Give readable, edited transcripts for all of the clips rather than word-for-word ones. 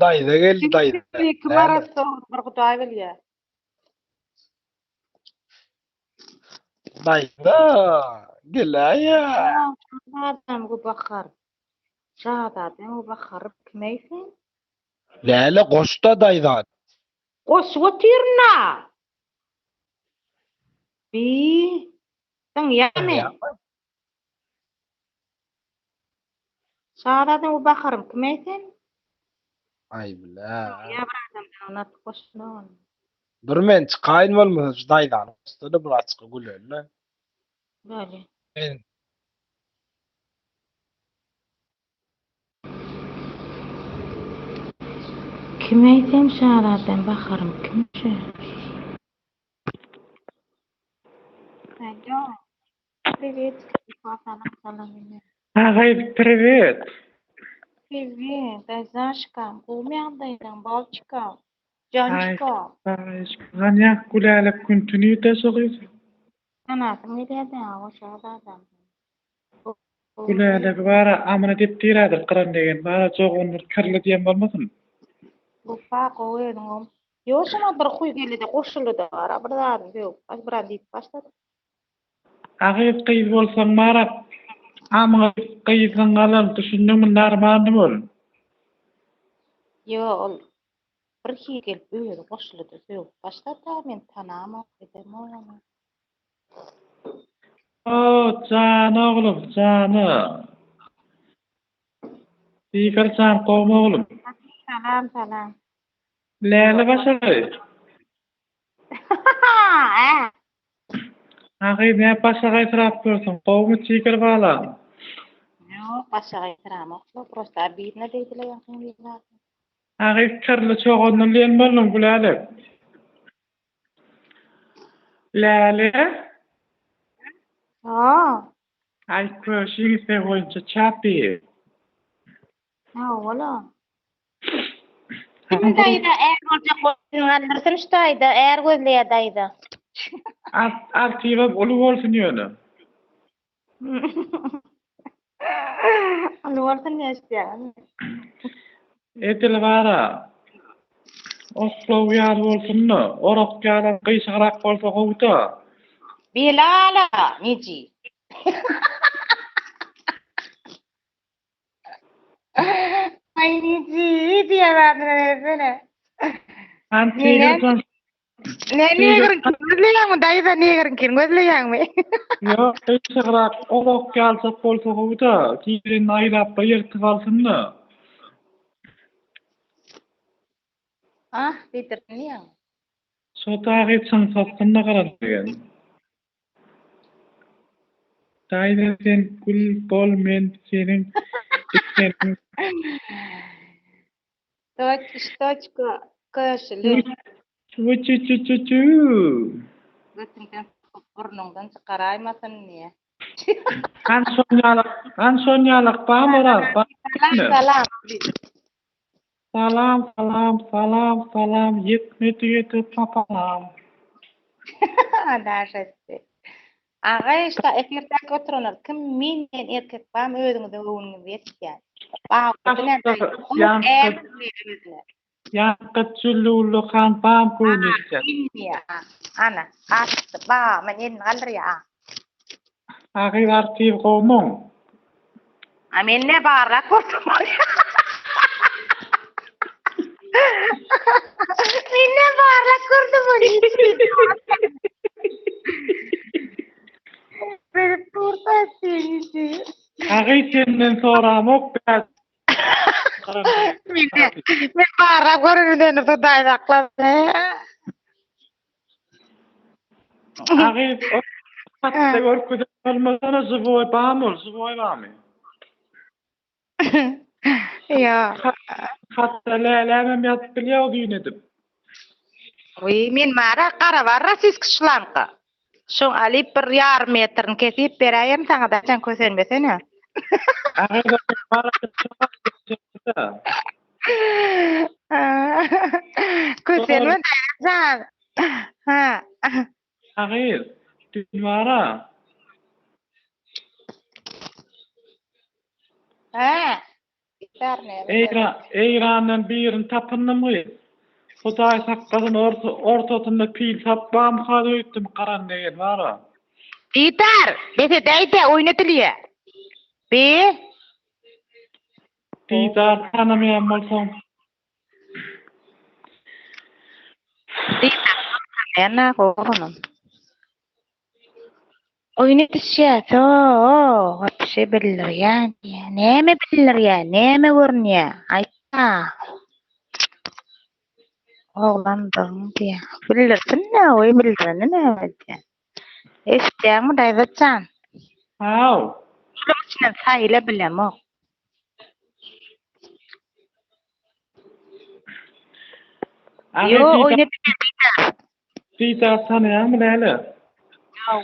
dayda geldi dayda. Kim arası bir kutay bilýär. Dayda gelýär. Adam bu bakar. Şahadadem bu bakar kimeysin? Läle goşda dayda. Goş otirna. Bi. Sen ýamy. Şahadadem bu bakarım kimeysin? Ay bilä. Ya birazdan ona goşnon. Bir men çykaýyn bolmasa dayda. Üstüne bir açyk gülenle. Böyle. Men Kimeysin şahadadem bakarım kimse. Alo. Привет. Салам. Ага, привет. Привет, Зашка. Умяндайдан балчика. Cançka. Ganyak gülälep güntüni ýeteşigiz. Anasın nereden aşağıdan. Gülälep bara amana dip diradyr kıran degen. Bara jogunur kirli diýen bolmasyn. Bu fa koyun. Yoşuma bir kuy geldi koşuldu da ara bir daha yok. Az bir deyip başladı. Agyp gyz bolsaň bara amana gyzyň galan düşündüňmi narmandy bol. Yo, bir şey gelip öyle koşuldu yok. Başladı da men tanama edem onu. O, can oglum, jany. Diýer can gowma oglum. Salam. Läle başary. Agyp ne başaga ýetirap görsen, gowmy çykir bala. Yok, başa ýetiram. Prosta birine deydiler ýa-da. Agyp kirli çoğundan diýen boldum gülälep. Läle. Ha, Ay köşeği de boyunca çapi. ne ola? Kimdayda eğer olacak bolsun anlarsın ştayda eğer gözleýädayda. Aktiva ulu bolsun ýöne. Onu bolsun näşdi? Etil bara. Oslo ýar bolsunna, orak ýalan gyşyrak bolsa gowda. Bilala, nici. Ay nici diýäň versene. Antigersan. Ne negerin gözleýäňmi dayda negerin gözleýäňmi? Ýok, gyşyrak orak ýalsa bolsa gowda. Girin aýlap ýerti balsynna. Ah, bitirdiň. Sotagy için satynna garan degen. Daýda sen gül bol men seniň ismeň. Точка, köşeli. Çu. Götüňden burnundan çykaraýmasyn niye? Ansonyalyk bamara. Salam. Yetmedi papalam. Daşetdi. Aga işte efirde oturanlar kim men erkek bam özüňizde öwünüňi berýär. Yankı çüllü kan bam kurnişte. Ana, astı ba men en galrya. Agir artiv gomon. Amen ne barra korktum. Minne barra kurdum onu. Ben turta seni. Agir senden sonra mok biraz. Men barra göründen tudaýdaklar. Agir hatta görküde olmasana zıvoy bamol, zıvoy bami. Ya. Hatta lälemem ýatyp bilýär diýnedim. Oy, men mara qara barra siz kışlanqa. Şoň alyp 1,5 metrini kesip berýärem saňa da sen kösenmesene. Agir bara Kösenme daýan. Ha. Agir, dinwara. Ha. Eyrandan birini tapındım ki. Hudaý sakkazın ortasında pil tapmam hal öýtdim garan degen bara. Ditar, dese dayda oýnatylýa. Be. Didar tanamayan bolsam. Ditar, yana gogunum. Oýnatysýa, hepsi bilirýän. Näme bilirýän, näme görnýär? Aýtma. Oglandyň diýä. Bilirsin näme, oý bilirni näme diýä. Eşitdiňmi daýdatjan? Haw. Şuna saýla bilem o. Yo, oýnatysýa. Didar tanaýarmy näle? Yo.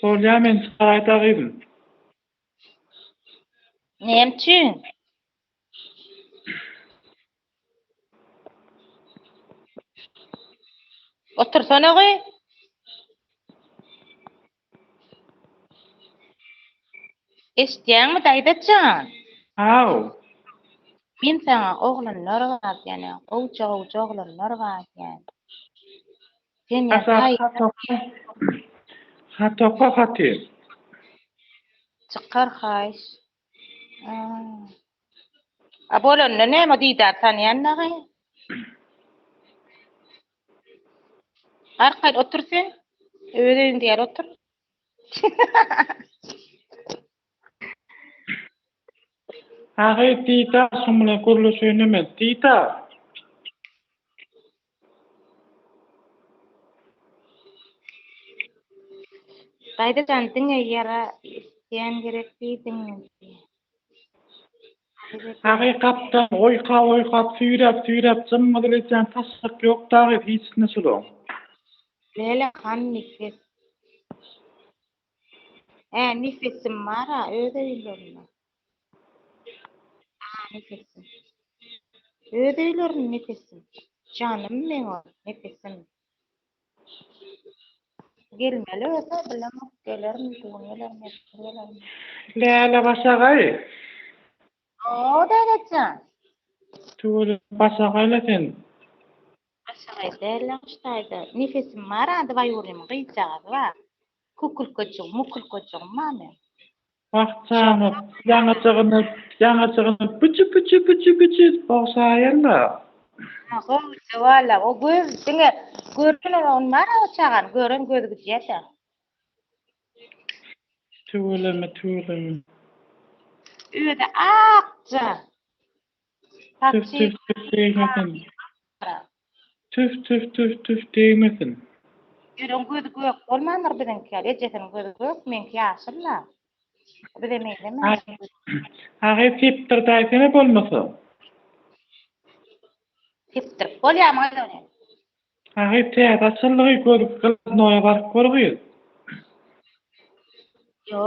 Bolýa men çykaýda gydym. Näme? Otursana goý. Eşitdiňmi daýdatjan? Haw. Men sana oglanlar bar, ýani gowça oglanlar bar ýani. Sen ýa Hatokka haty. çykar haýş. A bolanda näme diýdär tanýanlagy? Arkada otur sen. Öýden diýer otur. Hagy Didar şumla gürleşýänme Didar. Gaýda jantyň ýara isleýän gerek diýdiň. Hakykatda oýkap süýräp jymdyryjan taşak ýok dagy hiç nesilo. Lele kan nifes. Nifesim mara öýdüýlerini. Nifesim. Öýdüýlerini nifesim. Canım meňe nifesim. Gelmeli olsa bilemok gelerim, tuğunyelerimi, etkilelerimi. Lele başagay. O daýdatjan. Tuğul başagayla sen. Başagay däle başdaýdy. Nifesim bar, ady baýurym gıýjagy bar. Kukul koçum mame. Wagtjany ýaňaçygyny pıçı boşaýarlar. Gowça wala, o göz diňe görküne on bar o çagan, gören gözü ýete. Tuğulmy. Öýde akça. Tüf değmesin. Gören gözü gök bolmandyr biziňki, ejesiň gözü gök, menki ýaşylla. Bilemeýlimi? Hagy tipdir daýsana bolmasa. Tipdir. Bolýarmy öýdene? Hagy täze görüp noýa baryp görýär. Yo.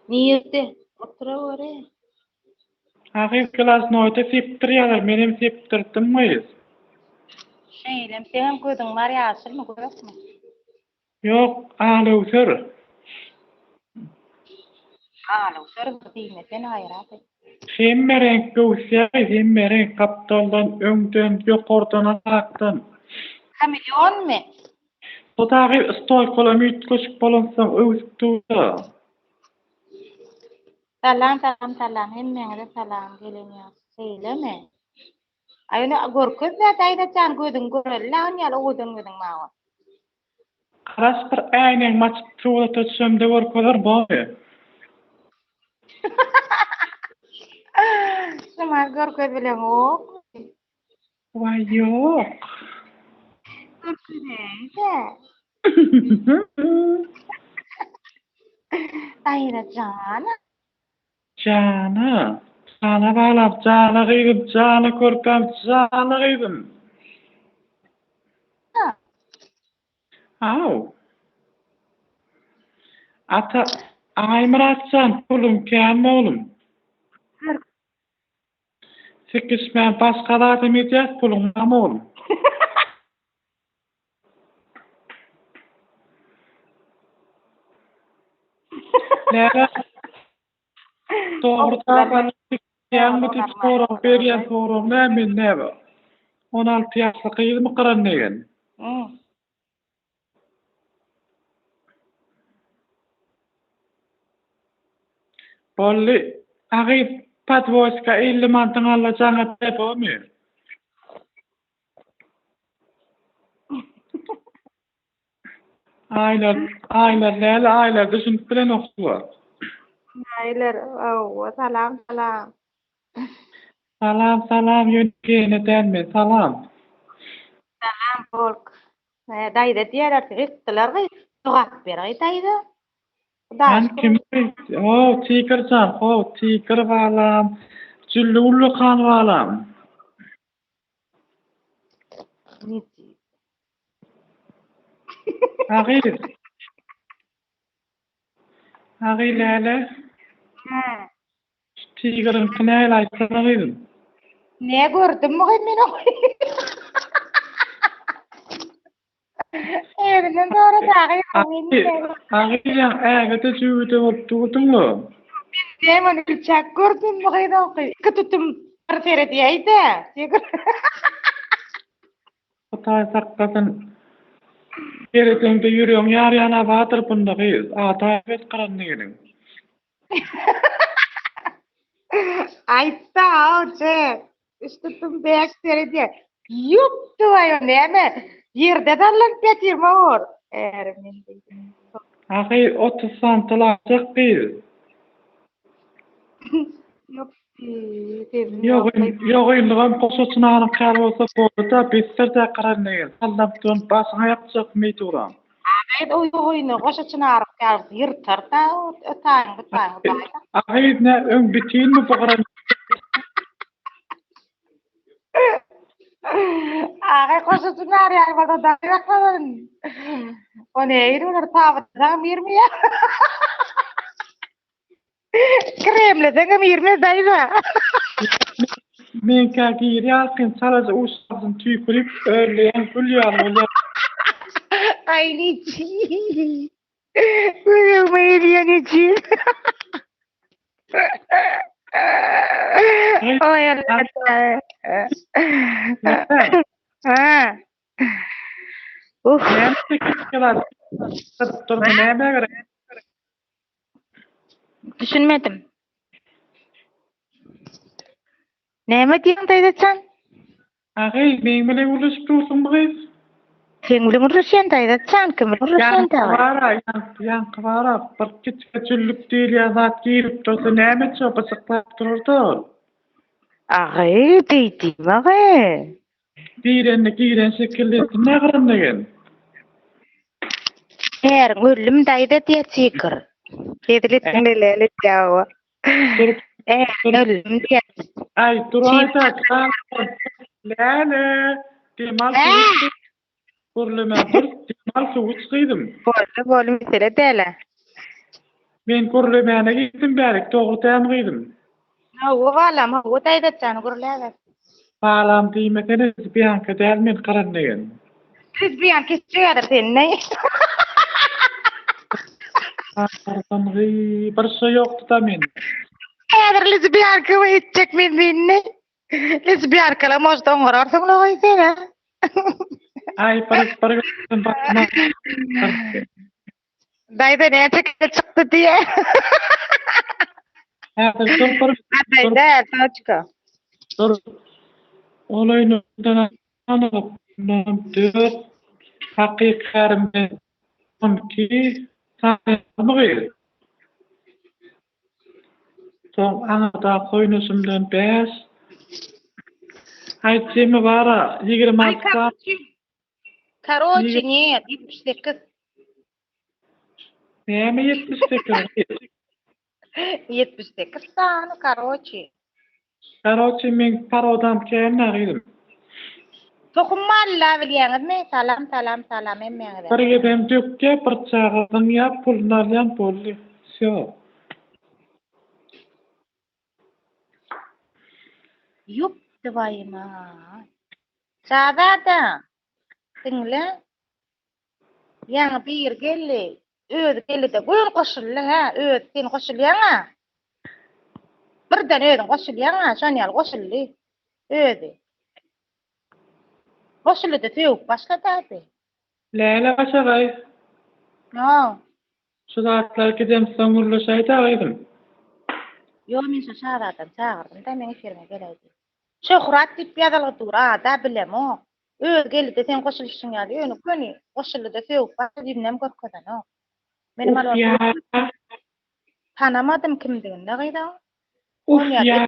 Niýeti? Otura göre. Hagy klas noýda tipdir ýalar, menem tipdirdim goýy. Şeýlem, senem gözüň bar ýaşylmy, gökmi? Ýok, alawsar. Alawsar diýmesen aýraty. Hemmerenk göwsýär, hemmerenk kapdaldan öňden, ýokardan, atdan. Kameleonmy? Bu dagy stoýkolam ýetgeşik bolansa öwsükdi. Salam, hemmeňe salam gelenýär. Seýleme. Aýna görköz zat aýdatjan gözüň görelä, ýaly gözüň maňa. Karas bir äýneň maçyp tuwlata düşsem-de görkezler baý. Şuna görköz bilen o. Why ýok. Görkezde. Aýdatjan. Jana balap, jana gyýdyp, jana körpem, jana gyýdym. Haw. Ata, aýmyratsan, pulum kän bolum. 8 men başga adam edýär, pulum bolum. Doğrudan yani tip sorak berýän sorak näme näme? 16 ýaşly gyzmy garannegen. Bolly agy patvoska 50 mantyň alajaňa täpmi? Aylar düşünüp bilen oksuwa. Aylar, salam. Salam ýönkene dälme, salam. Salam bolk. Daýda diýerler, gitdiler gy, dogap berýär daýda. Ben kim? Tiger balam. Jüllü kan balam. Agil lele. Tiger'ın kınayla aytsanagydym. Ne gördüm mü men o? Evinden doğru dağı Agil ägete jüwüde bolupdyňmy? Ben onu çak gördüm mü gayda o? Tutum bir sere diýdi. Hatay sakkatyn gerekende ýürüň ýar-ýana batyr bunda gyz. Ata bet garannegeň. Ayta oje. Üstütüm bek sere diýdi. Ýupdy aýa näme? Ýerde dallan petirme or. Ermin diýdim. Agil 30 santylaryk gyz. Yok ýylgam koşaçynyň kalbasa bolsa bitse garannegeň. Allah'tan başyna ýapjak meýturam. Ayt oyunu koşaçyna aryp gelip ýyrtar da ötaň. Agil ne öň bitinmi bu garan? Ağay koşaçyna aryp bada daýakan. O neýdir tabydan mirmiýe. Kremle deňe mirme daýda. Men kagir ýalkyn salaja uçsaň tüýkürip öýleýän gülýär. Ay niçi. Görmeýän niçi. Oy Allah. Ha. Düşünmedim. Näme diýen daýdaçan? Agil, men bilen ulaşdyrsyn bygyz. Sen bilen uruşýan daýdaçan, kim bilen uruşýan daýda? Yankı bara, bir küçük değil ya zat girip dursa näme çöpçüklap dururdu. Agay diýdim agay. Giren şekilde ne garannegen? Her ölüm daýda diýçikir. Dediletsin lele jawa. Ölüm diýär. Ay, durayda lele. Demal suwuç. Demal suwuç gydım. Bolum mesele däle. Men gurlemana gitdim bärik, dogry gydım. O balam, o daýdaçan gurläge. Balam diýmekene bianka däl men garannegen. Siz bian kesýär senne. Bir şey yoktu da men. Eğer lezbiyanka mı içecek minni? Lezbiyanka mostan orarsın la oysana. Ay para bakma. Dayda ne çıktı diye. Ha, dur. Dayda saçka. Dur. Olayını da anladım. Dört hakikatim ki sanmıyor. Son anada koynusumdan beş. Ayçemi var 26 saat. Karoçi ne? 78. Ne mi 78? 78 tane karoçi. Karoçi men parodam kenarıydım. Tokumalla bilýäňiz mi? Salam emmeňiz. Bir gebem dökke bir çağırdım ya pullaryan bolly. Şo. Yup diýýma. Çağada. Dinle. Ýa bir geldi. Öz geldi de goýun goşully ha, öz sen goşulýan ha. birden öýdüň goşulýan şon ýaly goşuldy. Öýdi. Goşuldy töwüp başlady. Läle başagay. No. Şu zatlar gidem soňurlaşaýda gaýdym. Yo men şu şahradan çağırdım da meni firma geledi. Şöhrat dip ýazalyp dur, da bilem o. Geldi sen goşulýasyň ýaly, öňe köni goşuldy da töwüp başlady nem görkezden o. Menim Uf ya. Tanamadym kimdigini gaýda. Uf ya.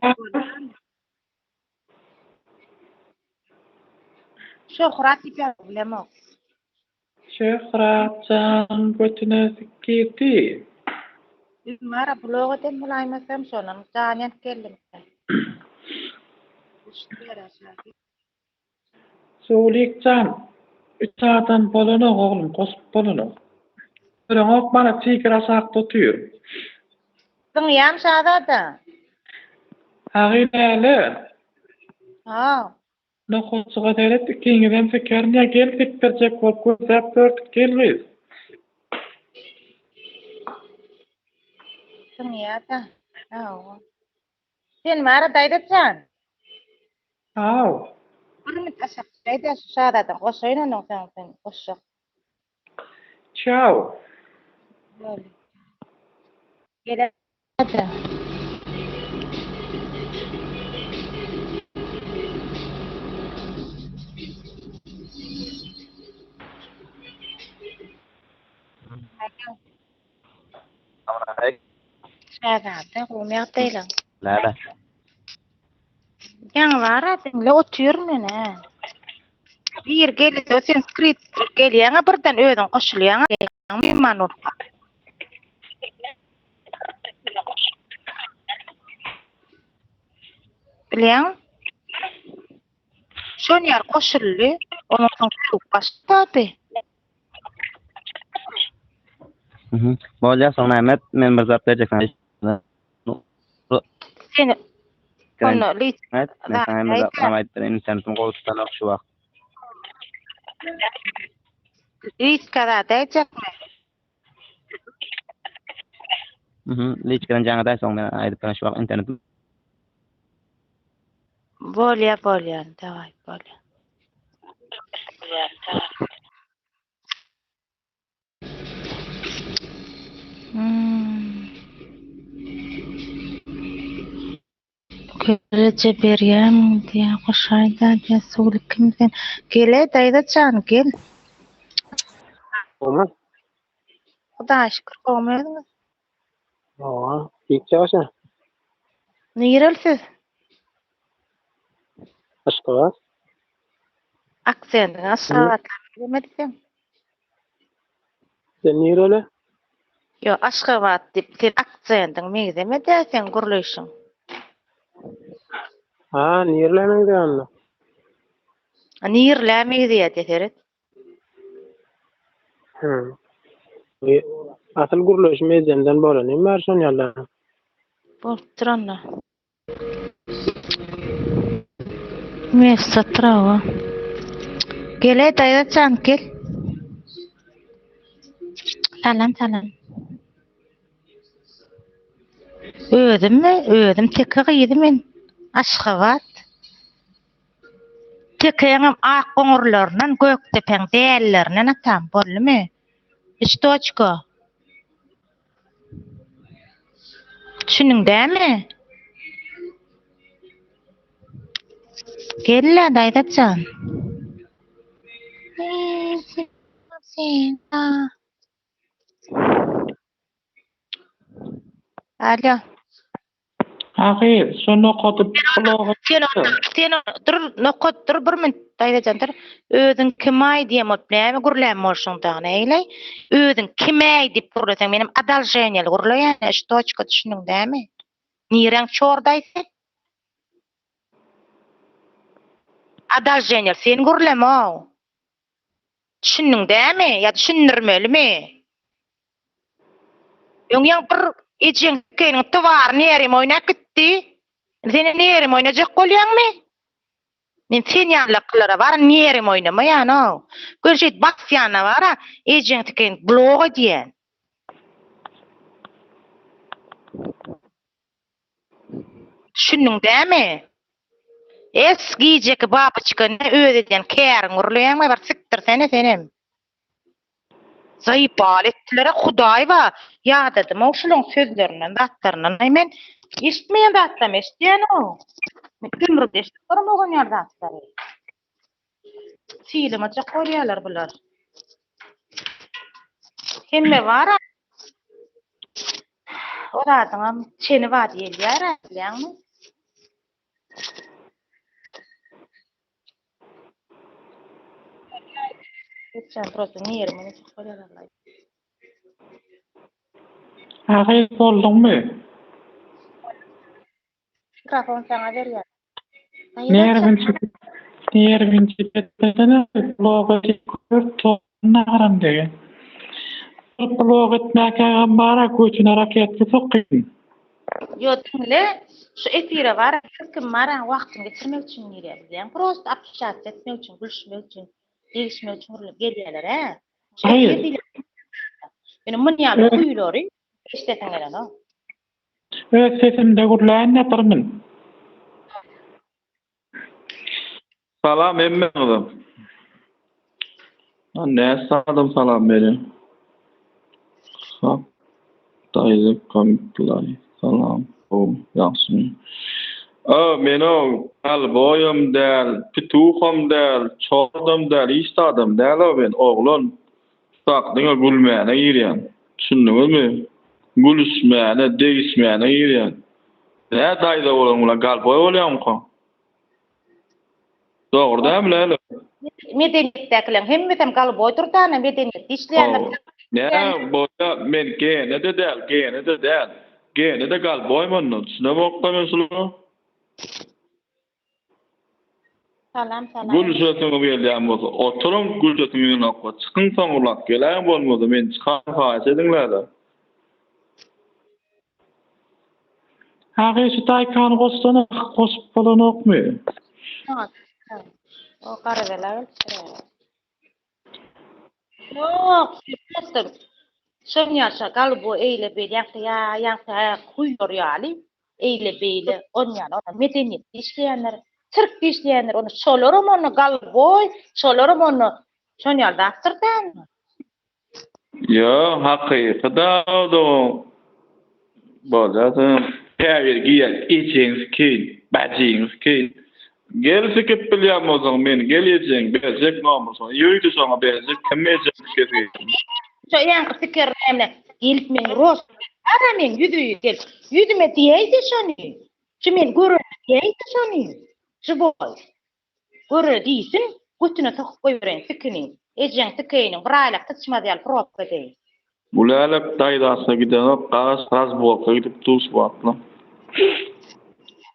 Şöhrat dip ýazalyp bilem o. Şöhratcan götüne sikirdi. Mara bloga dem bulaýmasam şonun janýat geldim. Soğulikcan, 3 saatan bolana oğlum, kosup bolana. Bırak bana çiğkir aşağı tutuyor. Sen yam şadada. Ağineli. Ha. Nohutsuğa devlet ikininden fikirine gel fikircek olup gözlep gördük gelmeyiz. Sen yada. Ha. Sen mara daydatsan. Aw. Hürmet aşak dayda şadada. Goşayna no sen goşak. Ciao. Böyle. Gele. Hadi. Şadada umyak deylan. Läle. Ýa bara dinle otur mene. Bir geldi sen script gelýäňe birden öýdüň goşulýaň. Men Bilýän? Şon ýer goşuldy, onuň soň başlady. Bolýa soň nämet men bir zat berjeksin. Seni onu lit. Evet, men sana bir zat aýtdym, internetim gowustan şu wagt. Lit kada daýjakmy? Liçkeden jaňa soň men aýdyp şu wagt internetim. Bolýa, daway, bolýa. Gelece berýän diýe goşaýda diýe suwlyk kimden gele daýdatjan gel. Olmaz. Hudaýa şükür bolmaýarmy? Aa, ilk çağışa. Nirelsiz? Aşkıvat. Aksentin aşgabatlar demedisem. Sen nirele? Yo, aşgabat dip sen aksentin megzeme dersen gurulýşyň. Ha, nirelemek de anla. Nirlämek diýe deseret. Asıl guruluş mezenden bolan. Emmer şon ýaly. Bolup duranlar. Mevsat trawa. Gele daýatjan gel. Salam. Özüm teke gyýdy men. Aşgabat. Tekeňem ak goňurlaryndan gökdepeň dällerinden atam bolmy? Istoçka. Şunuň dämi? Gelle daýdatjan. Sen. Alo. Agyr, şonu okyp bloga. Sen dur, nokot dur bir min daýdajan dur. Özüň kimäý diýem opläme gurulýan bolşuňdan eýle. Özüň kimäý diýip gurulasaň menim adaljenýel gurulaýan istoçka düşünüň dämi? Nireň çordaýsy? Adaljenýel sen gurulama. Düşünüň dämi? Ýa düşündirmelimi? Ýöňýäň bir ejeň keniň tywar nerim oýnak gitdi. Seni nerim oýnajak bolýarmy? Men sen ýanlyklara bar nerim oýnamaýan o. Görşet baksýana bara ejeň tiken bloga diýen. Düşündüň dämi? Eskijeki babaçyka ödeden käriň urlaýanmy bar siktir senem. Zayıf alettilere Hudaýba ýadadım oşularyň sözlerinden datlarynan men işitmeýän datlam eşitýän o. Gümrük eşitip durmagan ýerde datlary. Silime çak gorýarlar bular. Hemme bara oradan çeni var diýýär bilýärmi? Geçen prosu nirmini çak gorýarlar. Ahir bolduňmy? Mikrofon sana berýär. Nervin çipetene bloga çikört naran degen. Bloga etmäke bara köçün hareketli sokyn. Yo dinle, şu etire var, kim mara wagtyny geçirmek üçin girýär. Prost apşat etmek üçin, gülüşmek üçin, değişmek üçin gelýärler ha. Hayır. Benim manyam kuýulary işleteňler no. Öz sesimde gurlaýan ýatyrmyn. Salam emme oğlum. Ne salam salam beri. Hop. Dayı komplay. Salam. Yaxşı. Meno alboyum del, pituhum del, çordum del, istadım del ben oğlun. Sakdyňa gülmäne girýän. Düşündiňizmi? Gülüşmäne, değişmäne girýän. Ne daýda bolan ulan galboy bolýarmy? Doğru da mı? Medeniyetdekiler hemmeten kalıp oturtana medeniyet işleyenler. Ne boya men gene de del. Gene de gal boymanın. Ne bokta mesela? Salam. Gülşatını belýän bolsa, oturum gülşatyny ýokpa. Çykyn soňulak gelýän bolmady, men çykan haýat edinler. Ahir şu taýkany gosdana gosup bolanokmy? O karaveler. Yok, dostum. Şoň ýaşa galyp o eýle ýa kuýur ýaly. Eýle beýle onýan ona medeniyet işleýänler, Türk işleýänler onu şolaram onu galyp boy, şolaram onu şoň ýalda aktyrdanmy? Yo, hakykda o bolýar. Päwer giýer, içiňiz keýin, bajiňiz keýin. Gelsi kep bilýär bolsaň men gelýäjek, berzek namusy. Ýöýdi soňa berzek kemejek keşke. Şo ýa-da pikirlemle gelip men rost. Ara men ýüdüýi gel. Ýüdüme diýdi şony. Şu men görür diýdi şony. Şu boy. Görür diýsin, götüne takyp goýberän fikrini. Ejeň tikeýini bir aýlak tutmadyal propka diýdi. Bulalak daýdasy giden gas bolsa gidip tus wagtla.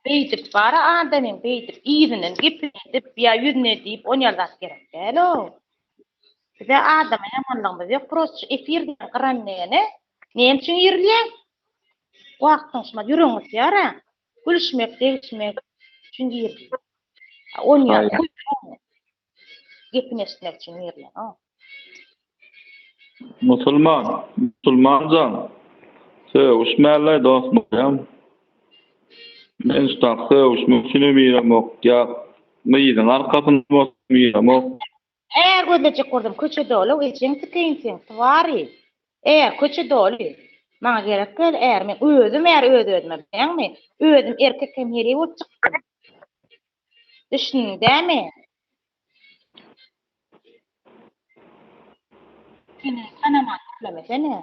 Beýdip bara adamyň beýdip ýyzynyň gipip ýa ýüzüne diýip on ýaldas gerek. Hello. Bize adama yamanlığımız yok. Prost efirden kıranlayana. Neyem için yirleyen? Vaktin şuma yürüyünüz yara. Gülüşmek, değişmek. Çünkü yirleyen. On yer. Gepin esnek için yirleyen. Musulmancan. Sevuşmärler dostum. Men stak sevuşmüşini bilemok. Ya meýidiň arkasyny bolmok. Eğer gözleçe kurdum köçe dolu, eçeň tikeýinsiň twary. Eğer köçe dolu, maňa gerek gel, eğer men özüm bilýärmi? Özüm erkek hem heri bolup çykdym. Düşündämi? Seni tanamak bilemesene.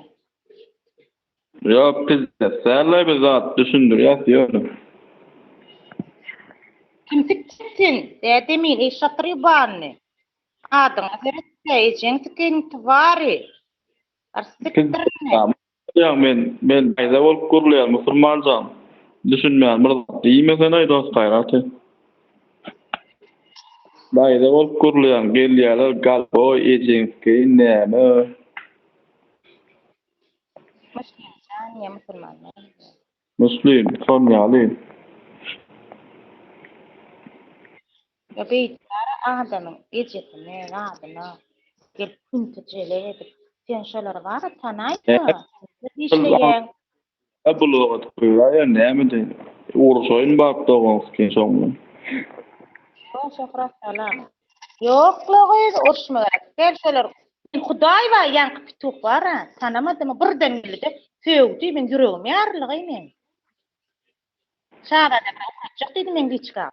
Yo, bizde bir zat düşündürýär diýerim. Kim tiksin? Demin eşatry barny. Adyňa beretse eçeň tikeýin twary. Ya men aýda bolup gurulýar musulmanjan. Düşünmän bir diýmesene dost gaýraty. Aýda bolup gurulýar gelýärler galboy ejenski näme? Muslim, sonýaly. Ya beýtara adamyň ejetini, adyna gelip küntüjele edip sen şolar bar tanaýdy. Işleýän. Bulogat goýýar näme diýip. Uğraşayın barıp doğansken soňra. Şofra salam. Yok logiz urşma gerek. Gel şolar. Hudaý wa ýanky pituk bar ha. Tanamadım birden geldi. Söwdi men ýüregim ýarlygy men. Şada da okutjak dedim men giçka.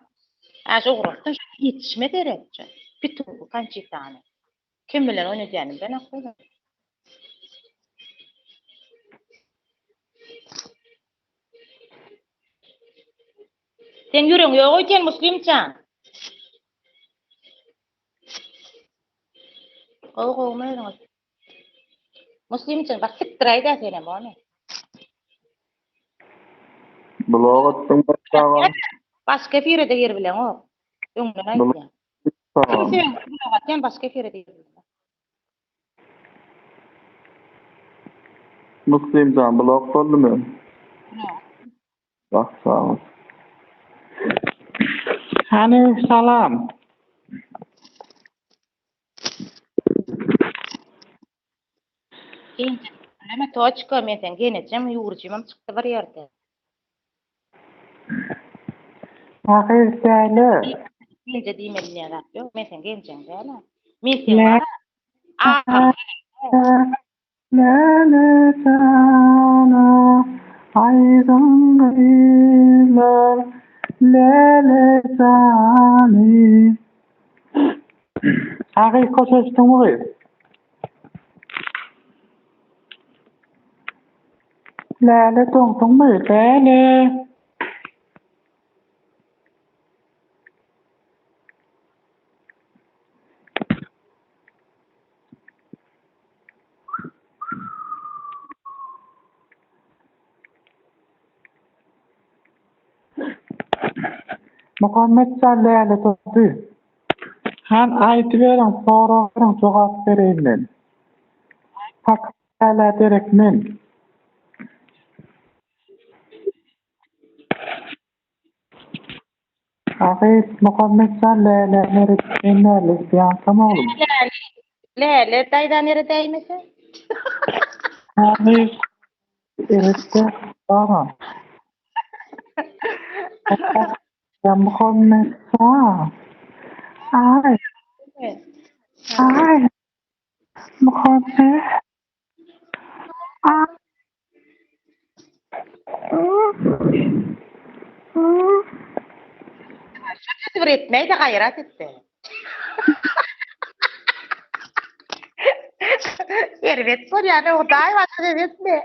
Aşo uraqdan yetişme derejä. Pituk kançy tane. Kim bilen oýnaýanym ben akylym. Sen ýüregiň ýok eken muslimçan. Gowy. Muslimçan bak fitraýda senem onu. Blog atdyň başgaňa. Başka firede yer bilen o. Öňden aýtdy. Tamam. Sen blog başka firede yer bilen. Muslimcan blog boldymy? Bak sağ ol. Hani salam. Leme toçka men sen genejem ýurjymam çykdy bir ýerde. Ahir säle. Gence diýmeliyär. Ýok men sen genjem däle. Men sen bara. Lale sana aydınlar lale sani. Ahir koşuştun mu? Lale tong mu? Lale. Muhammed sallallahu aleyhi ve sellem. Han aytıverin, soraverin, cevap vereyim men. Hak hala derek men. Ahir Muhammed sallallahu aleyhi ve sellem yansam oğlum. Lele daýdan ýere daýmese. Ahir erette bana. Ya Muhammed sallallahu ay Muhammed ay Bir etmeýdi gaýrat etdi. Servet bor ýa-da Hudaý wagty etme.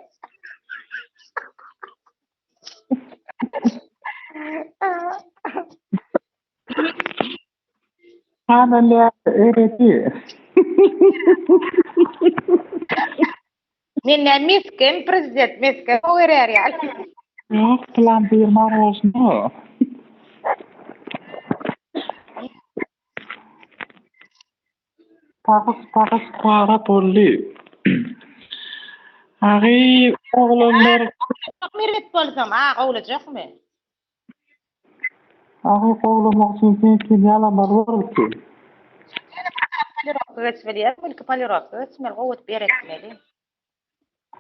Hanale eredi. Men miskin prezident miskin o verer ýa. Yok plan bir marozno. Pagus para bolli. Agi oğlanlar Mervet bolsam, gowlajakmy? agi oğlanlar için kim yalanlar var ki? Palirok geçmeli, belki palirok geçmeli, gowut beretmeli.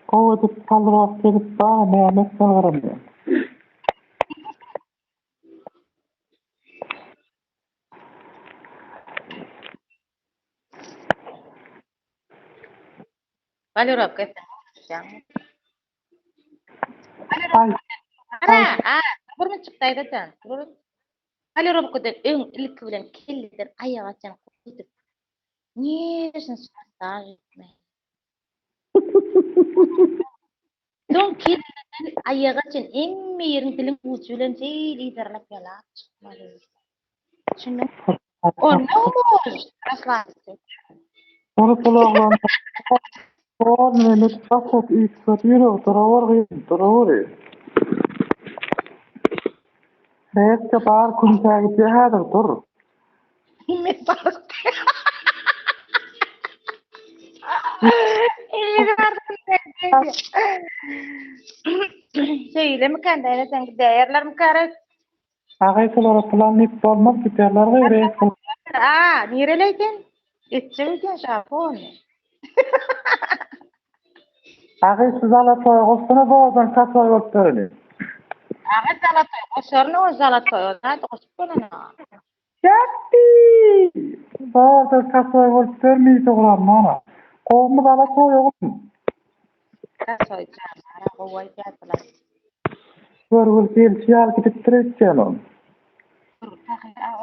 Kovadıp kalıraq gelip bana Mehmet kalırım. Palirok geçmeli. Ay, Bir mi çıktaydı can? Palirok köden öň ilki bilen kelliden aýagaçan koýup. Niýesin sandaj etme. Son kelliden aýagaçan emmi ýerin dilim uçy bilen liderlap ýalap çykmaly. Şunu o ne olmuş? Aslan. onu kulağlan. Oğlan Mehmet basat ilk satıyor, duravur. Reyette bağır kuncağa gidiyor, hadi dur. Me parte. Söyleme kendine sen değerler mi karı? Ağaysalara planlayıp olmaz giderler gayrı. Nereleyken? Geçeceğim şafon. Ağaysız ala toy olsana boğazdan kaçar götürünü. Aga Zalatoy, koşarını o Zalatoy, o zaten koşup bolana. Yapti! Doğru, kasoy bolup görmeyi doğran mana. Kovmuz ala soy oğlum. Kasoy çağıra, kovay çağıra. Görgül gelşiyal gidip diretken on.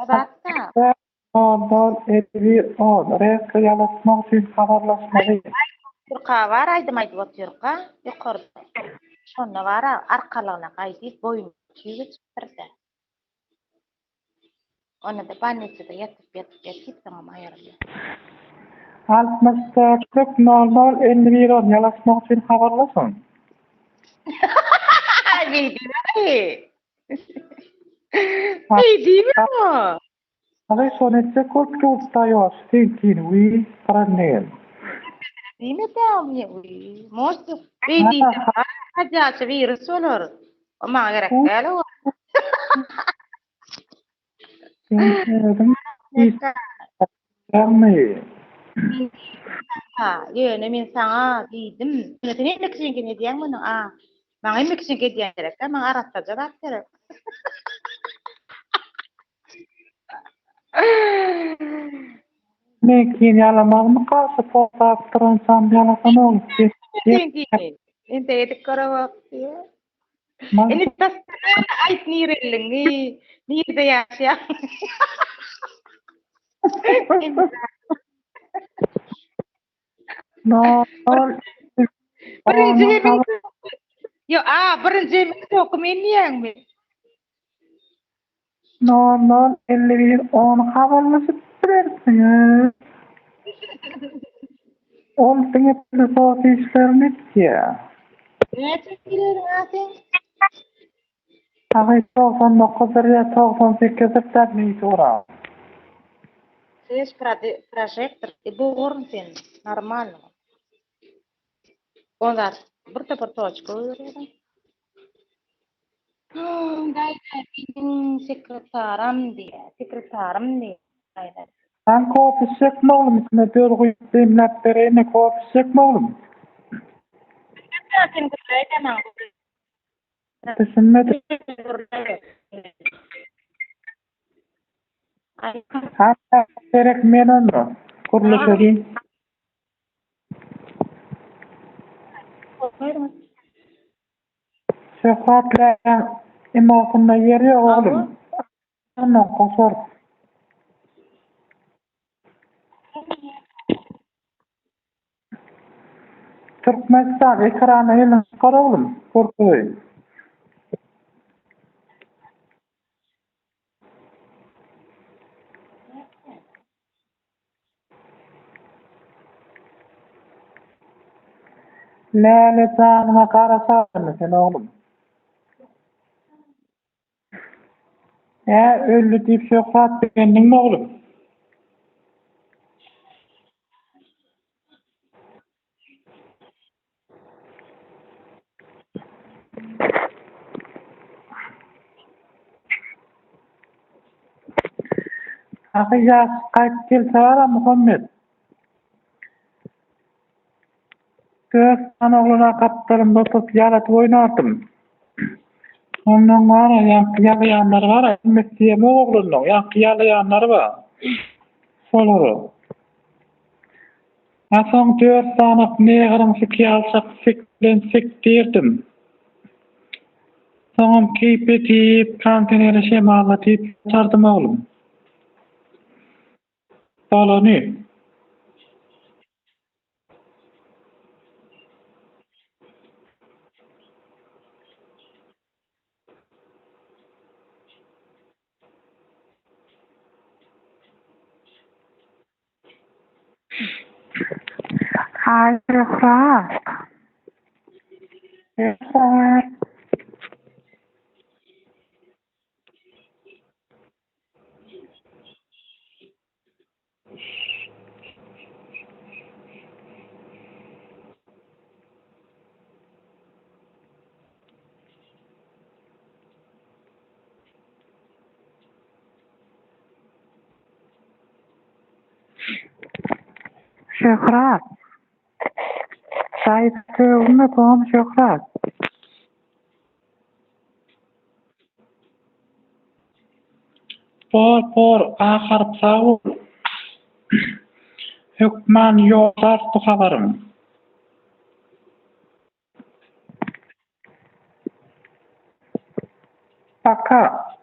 O da hatta. Dal edbi on. Reska yalasmak için haberlaşmalı. Türka var, aydım aydı o Türka. Yukarıda. Şonna var, arkalığına kaydıp boyun tüyü çıktırdı. Onu da bannesi de yatıp sana ayarlıyor. 68 on yalasmak için haberlaşın. Ay, değil mi o? Aga sonetse korktuğuz tayo. Stinkin we paranen. Değil mi devam ya? Mostu. Değil. Hacı virüs olur. Ama gerek gel o. Sinirdim. Gelmeyi. Ha, yöne min sana dedim. Seni ne kişin ki ne diyen bunu? Bana ne kişin ki diyen gerek. Ama aratta cevap gerek. Mekin yalamağımı kalsa posta aktaran san yalasan olur. Ente yedik kara vakti ya. Ini tas ait nirilling ni de yaşa. No. Birinci min yo birinci min okum ini yang mi. No 51 10 haberleşip durersin. On tenge soğuk işlerini ya. Ne çekilir asen? Ağay 99 ya 98 dertmeyi sonra. Ses proyektor bu gorun sen normal. Onlar bir toçko veriyor. Gayet benim sekreterim diye. Aynen. Ben kopuşacak mı oğlum? İçine bir koyup demlep vereyim kopuşacak mı oğlum? Sen kurlayamam. Düşünmedim. Hatta gerek men onu. Kuruluşu. Şöhratla emosyonda yeri yok oğlum. Ondan koşar. Türkmenistan ekranı elin çıkar oğlum. Korkuyor. Lale canına karasağını sen oğlum. Öldü deyip şöhrat beğendin mi oğlum? Akıcaz kayıp gelse var Muhammed. 4 tane oğluna kaptarım tutup yalat oynardım. Ondan var ya yalayanlar var ya. Mesleğim oğlunun yalayanlar var. Soluru. Son 4 tane neğrim siki alsak sik derdim. Son keyip etip kantinere şemalatip sardım oğlum. Solunu. Hayır, Fırat. Evet. Şöhrat. Şahit söylüğünde doğum Şöhrat. Por ahar sağol. Hükman yoklar tuhavarım. Paka.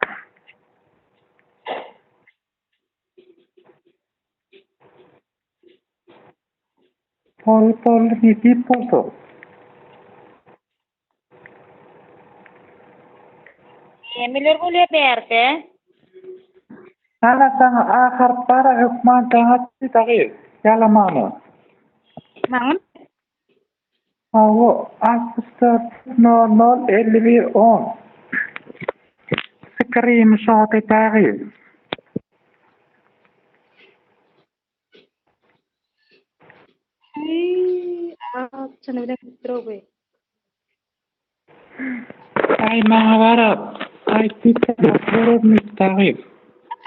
Pol nisi poldu. Emiler bolýar berde. Ana sana ahar para hükman jahaty dagi. Yalamany. Maňa Awo 64 00 51 10. Screenshot dagi. sana bilen trobe. Ay maňa ay tipler dagi.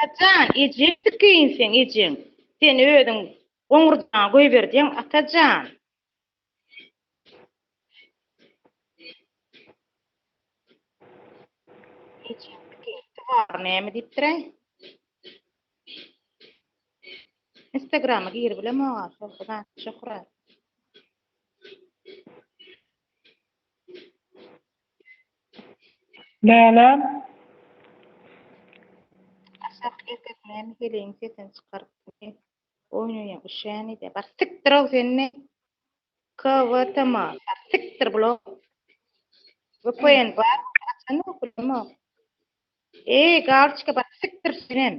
Atacan, ejek kiyinsen ejek. Sen ödün oňurdan goý berdiň atacan. Ejek var näme diýipdir? Instagram'a gir bilem ağa, şoňdan şöhret. Lälen Aşak erkek näme geleň sesen çykaryp oýnaýan uşany de bar siktir ol seni. Kawatama, siktir bolo. VPN bar, açany okulma. Galçyka bar siktir senen.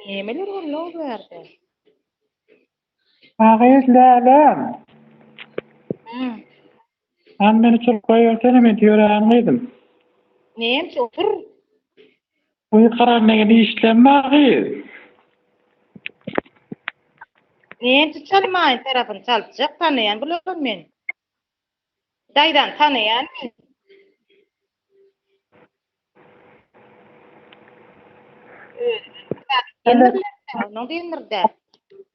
Nemeler bolýar berde? Agyz lälen. An meni çok koýarsana men ýöräň edin. Näme otur? Uy karar näge işlenme agyz. Näme çalmaýyn tarapyn çaljak tanaýan bolan men. Daýdan tanaýan men. Onu dindirdi.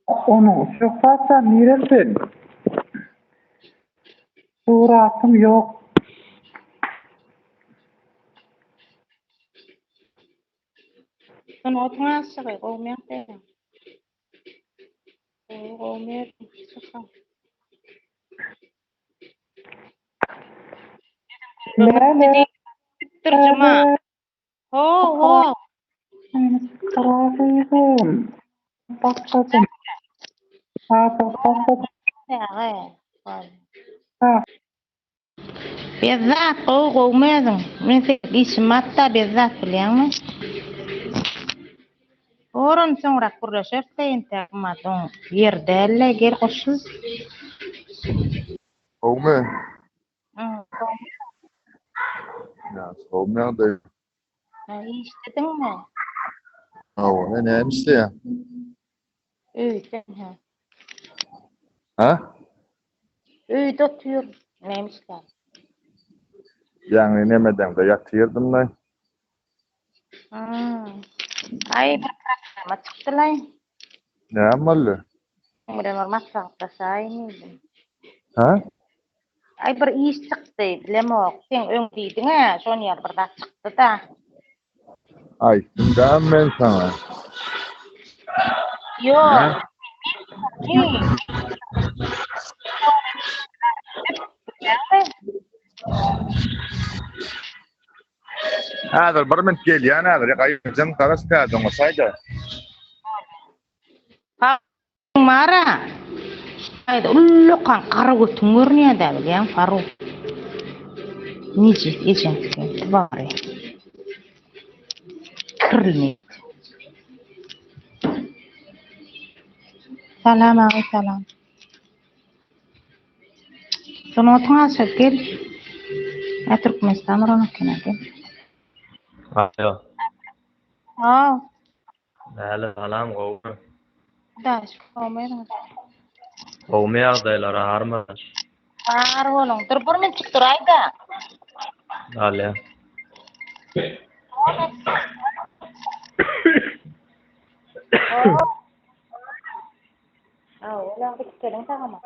Onu şofata niresin. Suratım yok. Onu otmaşygy gowmyak de. Gowmyak sıka. Läle. Terjema. Ho. Karagym. Baksadım. Baksadım. Ha. Bizzat gowmadyň. Men işmatta bizzat bilýärmi? Oran soňra kurlaşar saýyn tagmadyň. Ýerdäle gel goşul. Home. Ya, home da. İşledinmi? Awa, ne işte ya? Öýden ha. Ha? Öýde otur. Nämişler? Yani nemeden de yatıyordum da. Ay bir programa çykdylar. Ne amalı? Umre normal sağda saýyn. Ha? Ay bir iş çykdy, bilemok. Sen öňdiň ha, şol ýer bir da çykdy da. Ay, şimdi ben sana. Yok. هذا البرمنت جيلي انا هذا يقيم درست هذا مساعده. Mara. Ayda ulluqan qara götüngörnýär da bilýän Faru. Nice ejen bari. Kirli. Salam ağa salam. Sonotan şekil. Türkmenistan ranakına gel. Alo. Ha. Näle salam gowy. Daş komeýan. Gowmy ýagdaýlar harmy? Har bolun. Dur bir min çık durayda. Alya. Ola bir kelin tamam.